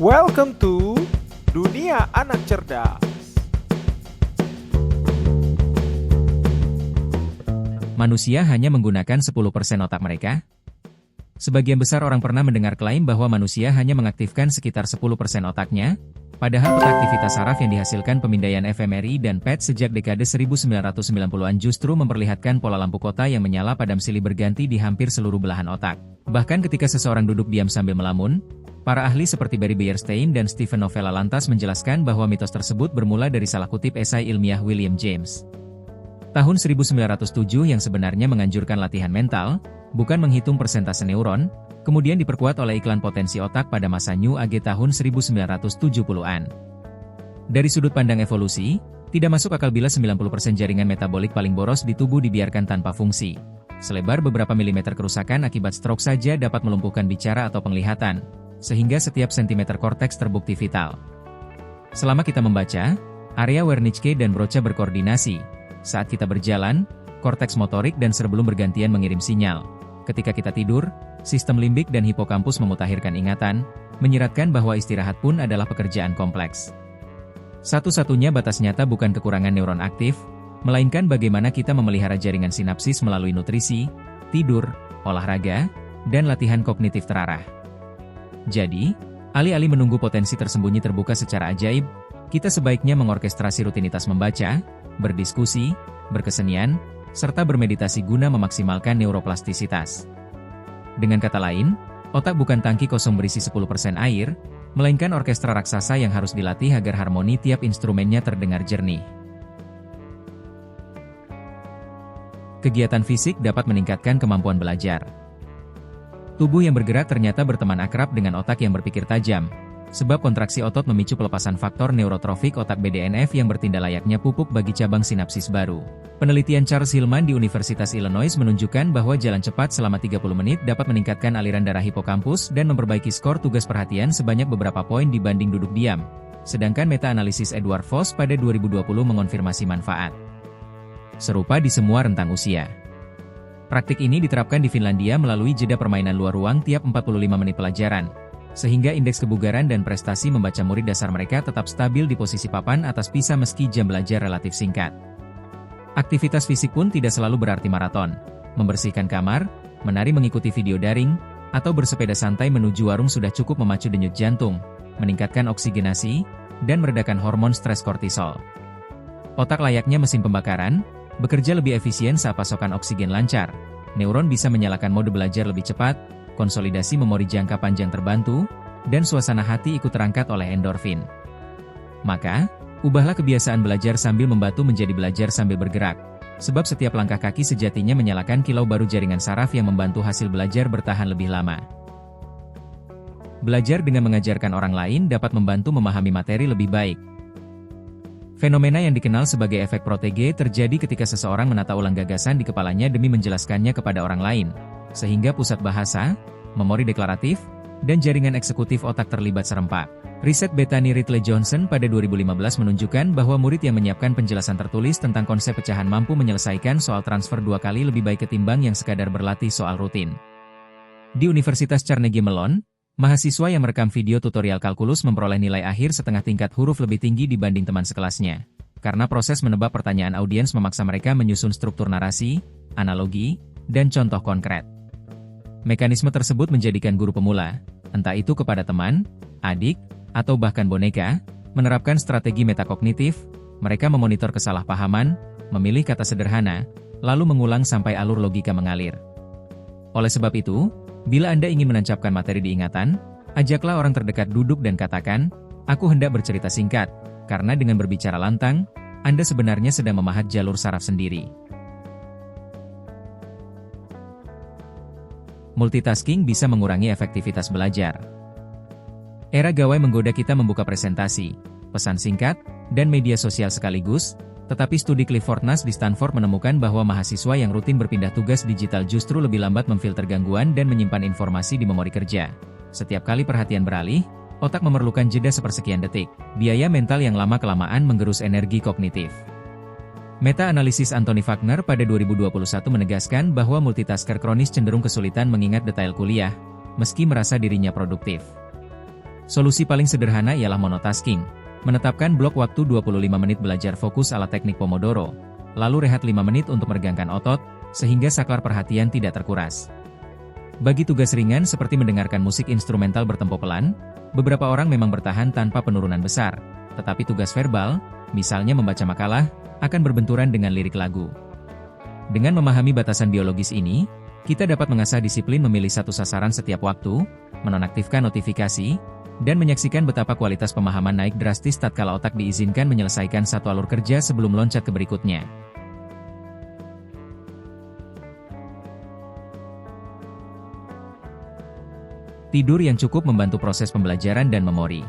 Welcome to Dunia Anak Cerdas. Manusia hanya menggunakan 10% otak mereka? Sebagian besar orang pernah mendengar klaim bahwa manusia hanya mengaktifkan sekitar 10% otaknya, padahal peta aktivitas saraf yang dihasilkan pemindaian fMRI dan PET sejak dekade 1990-an justru memperlihatkan pola lampu kota yang menyala padam silih berganti di hampir seluruh belahan otak. Bahkan ketika seseorang duduk diam sambil melamun, para ahli seperti Barry Beierstein dan Steven Novella lantas menjelaskan bahwa mitos tersebut bermula dari salah kutip esai ilmiah William James tahun 1907 yang sebenarnya menganjurkan latihan mental, bukan menghitung persentase neuron, kemudian diperkuat oleh iklan potensi otak pada masa New Age tahun 1970-an. Dari sudut pandang evolusi, tidak masuk akal bila 90% jaringan metabolik paling boros di tubuh dibiarkan tanpa fungsi. Selebar beberapa milimeter kerusakan akibat stroke saja dapat melumpuhkan bicara atau penglihatan, sehingga setiap sentimeter korteks terbukti vital. Selama kita membaca, area Wernicke dan Broca berkoordinasi. Saat kita berjalan, korteks motorik dan cerebellum bergantian mengirim sinyal. Ketika kita tidur, sistem limbik dan hipokampus memutakhirkan ingatan, menyiratkan bahwa istirahat pun adalah pekerjaan kompleks. Satu-satunya batas nyata bukan kekurangan neuron aktif, melainkan bagaimana kita memelihara jaringan sinapsis melalui nutrisi, tidur, olahraga, dan latihan kognitif terarah. Jadi, alih-alih menunggu potensi tersembunyi terbuka secara ajaib, kita sebaiknya mengorkestrasi rutinitas membaca, berdiskusi, berkesenian, serta bermeditasi guna memaksimalkan neuroplastisitas. Dengan kata lain, otak bukan tangki kosong berisi 10% air, melainkan orkestra raksasa yang harus dilatih agar harmoni tiap instrumennya terdengar jernih. Kegiatan fisik dapat meningkatkan kemampuan belajar. Tubuh yang bergerak ternyata berteman akrab dengan otak yang berpikir tajam, sebab kontraksi otot memicu pelepasan faktor neurotrofik otak BDNF yang bertindak layaknya pupuk bagi cabang sinapsis baru. Penelitian Charles Hillman di Universitas Illinois menunjukkan bahwa jalan cepat selama 30 menit dapat meningkatkan aliran darah hipokampus dan memperbaiki skor tugas perhatian sebanyak beberapa poin dibanding duduk diam. Sedangkan meta-analisis Edward Foss pada 2020 mengonfirmasi manfaat serupa di semua rentang usia. Praktik ini diterapkan di Finlandia melalui jeda permainan luar ruang tiap 45 menit pelajaran, sehingga indeks kebugaran dan prestasi membaca murid dasar mereka tetap stabil di posisi papan atas PISA meski jam belajar relatif singkat. Aktivitas fisik pun tidak selalu berarti maraton. Membersihkan kamar, menari mengikuti video daring, atau bersepeda santai menuju warung sudah cukup memacu denyut jantung, meningkatkan oksigenasi, dan meredakan hormon stres kortisol. Otak layaknya mesin pembakaran, bekerja lebih efisien saat pasokan oksigen lancar. Neuron bisa menyalakan mode belajar lebih cepat, konsolidasi memori jangka panjang terbantu, dan suasana hati ikut terangkat oleh endorfin. Maka, ubahlah kebiasaan belajar sambil membantu menjadi belajar sambil bergerak, sebab setiap langkah kaki sejatinya menyalakan kilau baru jaringan saraf yang membantu hasil belajar bertahan lebih lama. Belajar dengan mengajarkan orang lain dapat membantu memahami materi lebih baik. Fenomena yang dikenal sebagai efek protege terjadi ketika seseorang menata ulang gagasan di kepalanya demi menjelaskannya kepada orang lain, sehingga pusat bahasa, memori deklaratif, dan jaringan eksekutif otak terlibat serempak. Riset Bethany Ridley Johnson pada 2015 menunjukkan bahwa murid yang menyiapkan penjelasan tertulis tentang konsep pecahan mampu menyelesaikan soal transfer 2 kali lebih baik ketimbang yang sekadar berlatih soal rutin. Di Universitas Carnegie Mellon, mahasiswa yang merekam video tutorial kalkulus memperoleh nilai akhir setengah tingkat huruf lebih tinggi dibanding teman sekelasnya, karena proses menebak pertanyaan audiens memaksa mereka menyusun struktur narasi, analogi, dan contoh konkret. Mekanisme tersebut menjadikan guru pemula, entah itu kepada teman, adik, atau bahkan boneka, menerapkan strategi metakognitif. Mereka memonitor kesalahpahaman, memilih kata sederhana, lalu mengulang sampai alur logika mengalir. Oleh sebab itu, bila Anda ingin menancapkan materi di ingatan, ajaklah orang terdekat duduk dan katakan, "Aku hendak bercerita singkat," karena dengan berbicara lantang, Anda sebenarnya sedang memahat jalur saraf sendiri. Multitasking bisa mengurangi efektivitas belajar. Era gawai menggoda kita membuka presentasi, pesan singkat, dan media sosial sekaligus, tetapi studi Clifford Nash di Stanford menemukan bahwa mahasiswa yang rutin berpindah tugas digital justru lebih lambat memfilter gangguan dan menyimpan informasi di memori kerja. Setiap kali perhatian beralih, otak memerlukan jeda sepersekian detik. Biaya mental yang lama-kelamaan menggerus energi kognitif. Meta-analisis Anthony Wagner pada 2021 menegaskan bahwa multitasker kronis cenderung kesulitan mengingat detail kuliah, meski merasa dirinya produktif. Solusi paling sederhana ialah monotasking. Menetapkan blok waktu 25 menit belajar fokus ala teknik Pomodoro, lalu rehat 5 menit untuk meregangkan otot, sehingga saklar perhatian tidak terkuras. Bagi tugas ringan seperti mendengarkan musik instrumental bertempo pelan, beberapa orang memang bertahan tanpa penurunan besar, tetapi tugas verbal, misalnya membaca makalah, akan berbenturan dengan lirik lagu. Dengan memahami batasan biologis ini, kita dapat mengasah disiplin memilih satu sasaran setiap waktu, menonaktifkan notifikasi, dan menyaksikan betapa kualitas pemahaman naik drastis tatkala otak diizinkan menyelesaikan satu alur kerja sebelum loncat ke berikutnya. Tidur yang cukup membantu proses pembelajaran dan memori.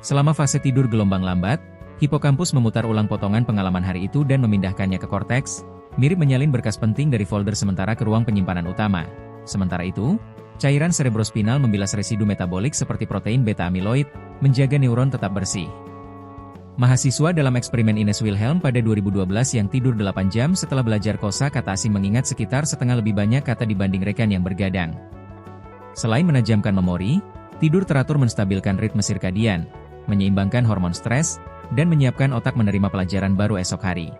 Selama fase tidur gelombang lambat, hipokampus memutar ulang potongan pengalaman hari itu dan memindahkannya ke korteks, mirip menyalin berkas penting dari folder sementara ke ruang penyimpanan utama. Sementara itu, cairan cerebrospinal membilas residu metabolik seperti protein beta-amiloid, menjaga neuron tetap bersih. Mahasiswa dalam eksperimen Ines Wilhelm pada 2012 yang tidur 8 jam setelah belajar kosa-kata asing mengingat sekitar setengah lebih banyak kata dibanding rekan yang bergadang. Selain menajamkan memori, tidur teratur menstabilkan ritme sirkadian, menyeimbangkan hormon stres, dan menyiapkan otak menerima pelajaran baru esok hari.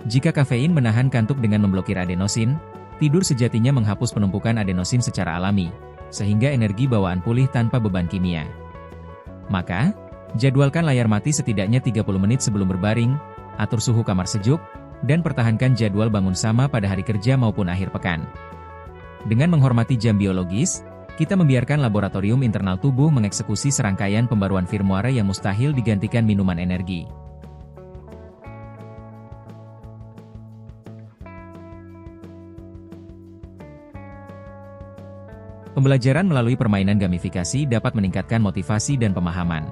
Jika kafein menahan kantuk dengan memblokir adenosin, tidur sejatinya menghapus penumpukan adenosin secara alami, sehingga energi bawaan pulih tanpa beban kimia. Maka, jadwalkan layar mati setidaknya 30 menit sebelum berbaring, atur suhu kamar sejuk, dan pertahankan jadwal bangun sama pada hari kerja maupun akhir pekan. Dengan menghormati jam biologis, kita membiarkan laboratorium internal tubuh mengeksekusi serangkaian pembaruan firmware yang mustahil digantikan minuman energi. Pembelajaran melalui permainan gamifikasi dapat meningkatkan motivasi dan pemahaman.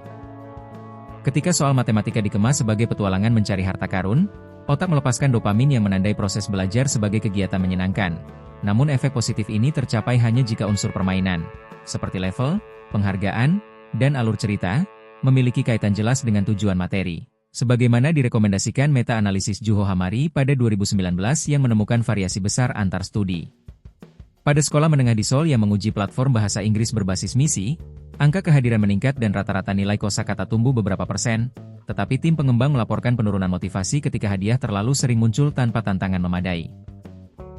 Ketika soal matematika dikemas sebagai petualangan mencari harta karun, otak melepaskan dopamin yang menandai proses belajar sebagai kegiatan menyenangkan. Namun efek positif ini tercapai hanya jika unsur permainan, seperti level, penghargaan, dan alur cerita, memiliki kaitan jelas dengan tujuan materi. Sebagaimana direkomendasikan meta-analisis Juho Hamari pada 2019 yang menemukan variasi besar antar studi. Pada sekolah menengah di Seoul yang menguji platform bahasa Inggris berbasis misi, angka kehadiran meningkat dan rata-rata nilai kosakata tumbuh beberapa persen, tetapi tim pengembang melaporkan penurunan motivasi ketika hadiah terlalu sering muncul tanpa tantangan memadai.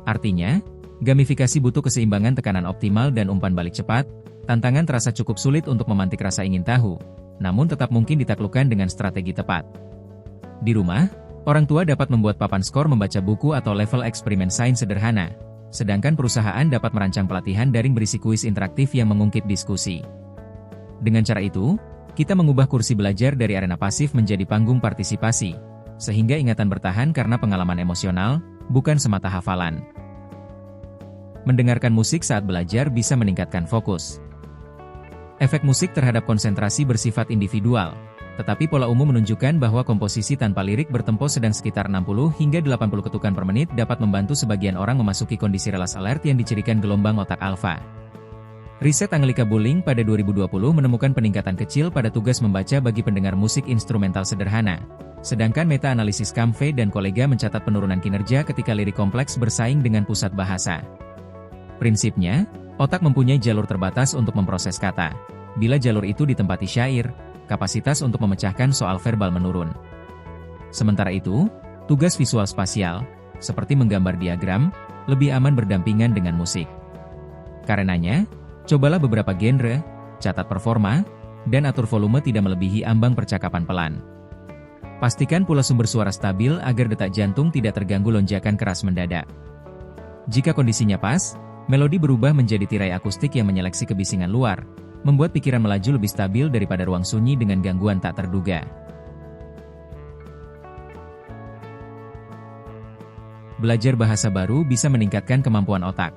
Artinya, gamifikasi butuh keseimbangan tekanan optimal dan umpan balik cepat, tantangan terasa cukup sulit untuk memantik rasa ingin tahu, namun tetap mungkin ditaklukkan dengan strategi tepat. Di rumah, orang tua dapat membuat papan skor membaca buku atau level eksperimen sains sederhana, sedangkan perusahaan dapat merancang pelatihan daring berisi kuis interaktif yang mengungkit diskusi. Dengan cara itu, kita mengubah kursi belajar dari arena pasif menjadi panggung partisipasi, sehingga ingatan bertahan karena pengalaman emosional, bukan semata hafalan. Mendengarkan musik saat belajar bisa meningkatkan fokus. Efek musik terhadap konsentrasi bersifat individual, tetapi pola umum menunjukkan bahwa komposisi tanpa lirik bertempo sedang sekitar 60 hingga 80 ketukan per menit dapat membantu sebagian orang memasuki kondisi relaks alert yang dicirikan gelombang otak alfa. Riset Angelika Bulling pada 2020 menemukan peningkatan kecil pada tugas membaca bagi pendengar musik instrumental sederhana, sedangkan meta-analisis Kamfe dan kolega mencatat penurunan kinerja ketika lirik kompleks bersaing dengan pusat bahasa. Prinsipnya, otak mempunyai jalur terbatas untuk memproses kata. Bila jalur itu ditempati syair, kapasitas untuk memecahkan soal verbal menurun. Sementara itu, tugas visual spasial, seperti menggambar diagram, lebih aman berdampingan dengan musik. Karenanya, cobalah beberapa genre, catat performa, dan atur volume tidak melebihi ambang percakapan pelan. Pastikan pula sumber suara stabil agar detak jantung tidak terganggu lonjakan keras mendadak. Jika kondisinya pas, melodi berubah menjadi tirai akustik yang menyeleksi kebisingan luar, membuat pikiran melaju lebih stabil daripada ruang sunyi dengan gangguan tak terduga. Belajar bahasa baru bisa meningkatkan kemampuan otak.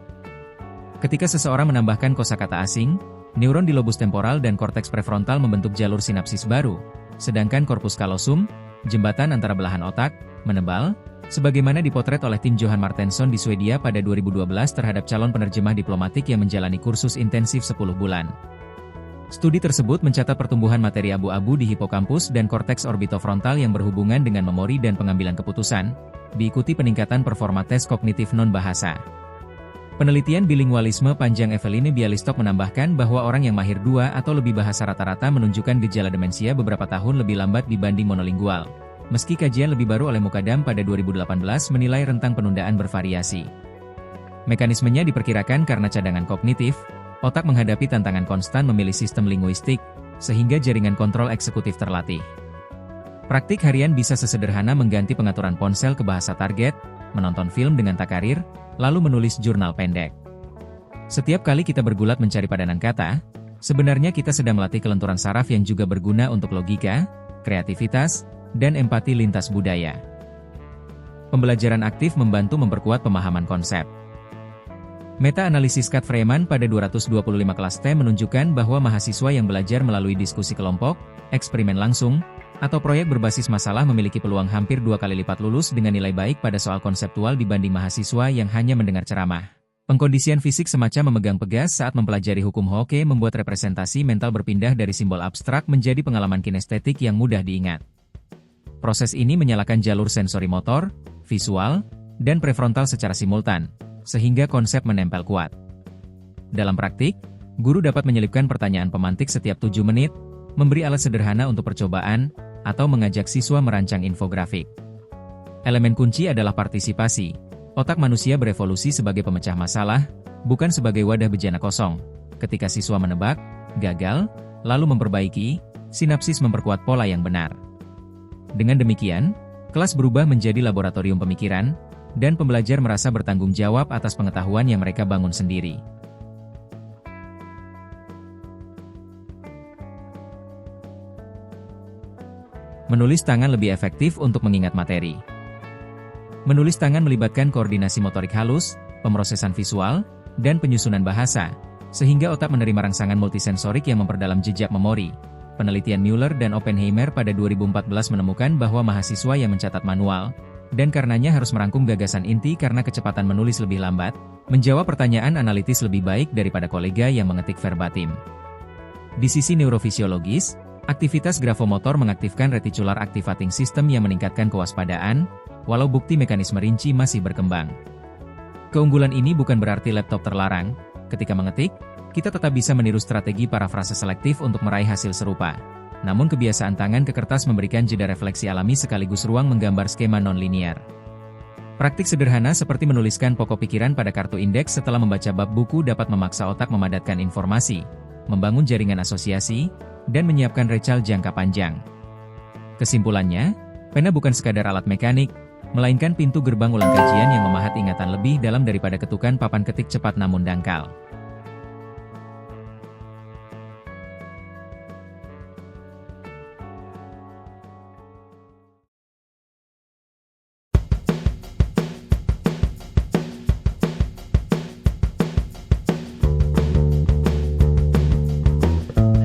Ketika seseorang menambahkan kosakata asing, neuron di lobus temporal dan korteks prefrontal membentuk jalur sinapsis baru, sedangkan korpus kalosum, jembatan antara belahan otak, menebal, sebagaimana dipotret oleh tim Johan Martensson di Swedia pada 2012 terhadap calon penerjemah diplomatik yang menjalani kursus intensif 10 bulan. Studi tersebut mencatat pertumbuhan materi abu-abu di hipokampus dan korteks orbitofrontal yang berhubungan dengan memori dan pengambilan keputusan, diikuti peningkatan performa tes kognitif non-bahasa. Penelitian bilingualisme panjang Eveline Bialystok menambahkan bahwa orang yang mahir 2 atau lebih bahasa rata-rata menunjukkan gejala demensia beberapa tahun lebih lambat dibanding monolingual. Meski kajian lebih baru oleh Mukadam pada 2018 menilai rentang penundaan bervariasi. Mekanismenya diperkirakan karena cadangan kognitif, otak menghadapi tantangan konstan memilih sistem linguistik, sehingga jaringan kontrol eksekutif terlatih. Praktik harian bisa sesederhana mengganti pengaturan ponsel ke bahasa target, menonton film dengan takarir, lalu menulis jurnal pendek. Setiap kali kita bergulat mencari padanan kata, sebenarnya kita sedang melatih kelenturan saraf yang juga berguna untuk logika, kreativitas, dan empati lintas budaya. Pembelajaran aktif membantu memperkuat pemahaman konsep. Meta-analisis Kat Freeman pada 225 kelas STEM menunjukkan bahwa mahasiswa yang belajar melalui diskusi kelompok, eksperimen langsung, atau proyek berbasis masalah memiliki peluang hampir 2 kali lipat lulus dengan nilai baik pada soal konseptual dibanding mahasiswa yang hanya mendengar ceramah. Pengkondisian fisik semacam memegang pegas saat mempelajari hukum Hooke membuat representasi mental berpindah dari simbol abstrak menjadi pengalaman kinestetik yang mudah diingat. Proses ini menyalakan jalur sensori motor, visual, dan prefrontal secara simultan, sehingga konsep menempel kuat. Dalam praktik, guru dapat menyelipkan pertanyaan pemantik setiap 7 menit, memberi alat sederhana untuk percobaan, atau mengajak siswa merancang infografik. Elemen kunci adalah partisipasi. Otak manusia berevolusi sebagai pemecah masalah, bukan sebagai wadah bejana kosong. Ketika siswa menebak, gagal, lalu memperbaiki, sinapsis memperkuat pola yang benar. Dengan demikian, kelas berubah menjadi laboratorium pemikiran, dan pembelajar merasa bertanggung jawab atas pengetahuan yang mereka bangun sendiri. Menulis tangan lebih efektif untuk mengingat materi. Menulis tangan melibatkan koordinasi motorik halus, pemrosesan visual, dan penyusunan bahasa, sehingga otak menerima rangsangan multisensorik yang memperdalam jejak memori. Penelitian Mueller dan Oppenheimer pada 2014 menemukan bahwa mahasiswa yang mencatat manual, dan karenanya harus merangkum gagasan inti karena kecepatan menulis lebih lambat, menjawab pertanyaan analitis lebih baik daripada kolega yang mengetik verbatim. Di sisi neurofisiologis, aktivitas grafomotor mengaktifkan reticular activating system yang meningkatkan kewaspadaan, walau bukti mekanisme rinci masih berkembang. Keunggulan ini bukan berarti laptop terlarang. Ketika mengetik, kita tetap bisa meniru strategi parafrase selektif untuk meraih hasil serupa. Namun kebiasaan tangan ke kertas memberikan jeda refleksi alami sekaligus ruang menggambar skema non-linear. Praktik sederhana seperti menuliskan pokok pikiran pada kartu indeks setelah membaca bab buku dapat memaksa otak memadatkan informasi, membangun jaringan asosiasi, dan menyiapkan recal jangka panjang. Kesimpulannya, pena bukan sekadar alat mekanik, melainkan pintu gerbang ulang kajian yang memahat ingatan lebih dalam daripada ketukan papan ketik cepat namun dangkal.